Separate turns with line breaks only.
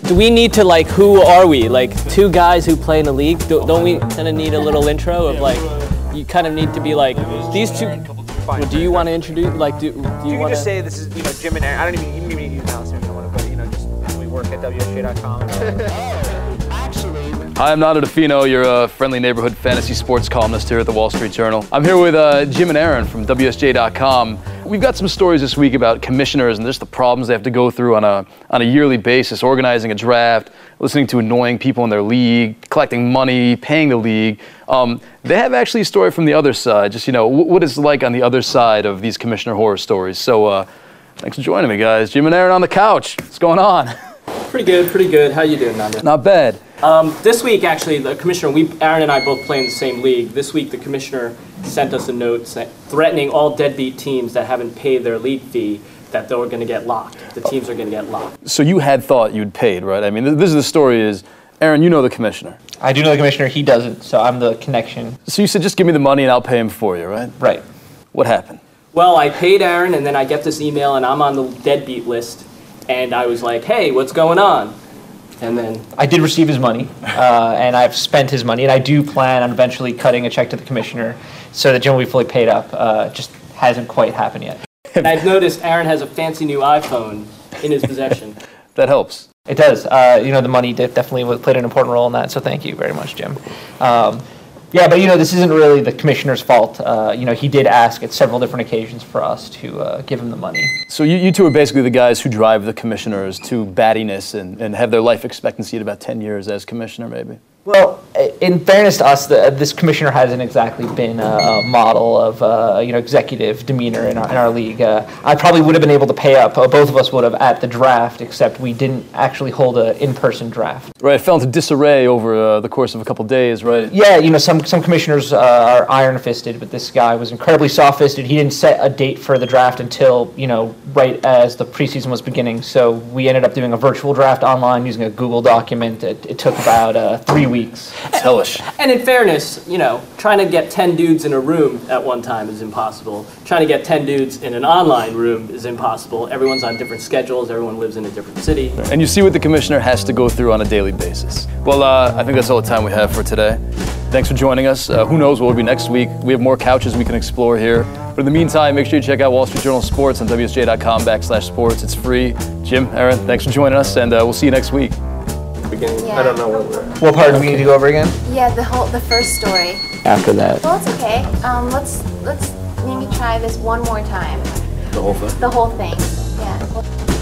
Do we need to, like, who are we? Like, two guys who play in the league? Don't we kind of need a little intro of, like, you kind of need to be like, these two, well, do you want to introduce, like, do you want to?
You can just say this is, you know, Jim and Aaron. I don't even need to use Alice if you don't want to, but, you know, just, we work at WSJ.com.
Hi, I'm Nando Di Fino, your friendly neighborhood fantasy sports columnist here at the Wall Street Journal. I'm here with Jim and Aaron from WSJ.com. We've got some stories this week about commissioners and just the problems they have to go through on a yearly basis, organizing a draft, listening to annoying people in their league, collecting money, paying the league. They have actually a story from the other side, just, you know, what it's like on the other side of these commissioner horror stories. So thanks for joining me, guys. Jim and Aaron on the couch. What's going on?
Pretty good, pretty good. How you doing, Nando?
Not bad.
This week, actually, the commissioner, Aaron and I both play in the same league. This week, the commissioner sent us a note threatening all deadbeat teams that haven't paid their league fee that they're going to get locked. The teams are going to get locked.
So you had thought you'd paid, right? I mean, this is the story is, Aaron, you know the commissioner.
I do know the commissioner. He doesn't, so I'm the connection.
So you said, just give me the money and I'll pay him for you, right?
Right.
What happened?
Well, I paid Aaron, and then I get this email, and I'm on the deadbeat list. And I was like, hey, what's going on? And then
I did receive his money, and I've spent his money, and I do plan on eventually cutting a check to the commissioner so that Jim will be fully paid up. Just hasn't quite happened yet.
And I've noticed Aaron has a fancy new iPhone in his possession.
That helps.
It does. You know, the money definitely played an important role in that, so thank you very much, Jim. Yeah, but, you know, this isn't really the commissioner's fault. You know, he did ask at several different occasions for us to give him the money.
So you two are basically the guys who drive the commissioners to battiness and have their life expectancy at about 10 years as commissioner, maybe?
Well, in fairness to us, this commissioner hasn't exactly been a model of you know, executive demeanor in our league. I probably would have been able to pay up, both of us would have, at the draft, except we didn't actually hold an in-person draft.
Right, it fell into disarray over the course of a couple days, right?
Yeah, you know, some commissioners are iron-fisted, but this guy was incredibly soft-fisted. He didn't set a date for the draft until, you know, right as the preseason was beginning. So we ended up doing a virtual draft online using a Google document. It took about 3 weeks.
It's hellish.
And in fairness, you know, trying to get 10 dudes in a room at one time is impossible. Trying to get 10 dudes in an online room is impossible. Everyone's on different schedules. Everyone lives in a different city.
And you see what the commissioner has to go through on a daily basis. Well, I think that's all the time we have for today. Thanks for joining us. Who knows what will be next week. We have more couches we can explore here. But in the meantime, make sure you check out Wall Street Journal Sports on WSJ.com/sports. It's free. Jim, Aaron, thanks for joining us, and we'll see you next week.
Yeah. I don't know where we're at.
What part do we need to go over again?
Yeah, the first story.
After that.
Well, it's okay. Let's maybe try this one more time.
The whole thing?
The whole thing. Yeah.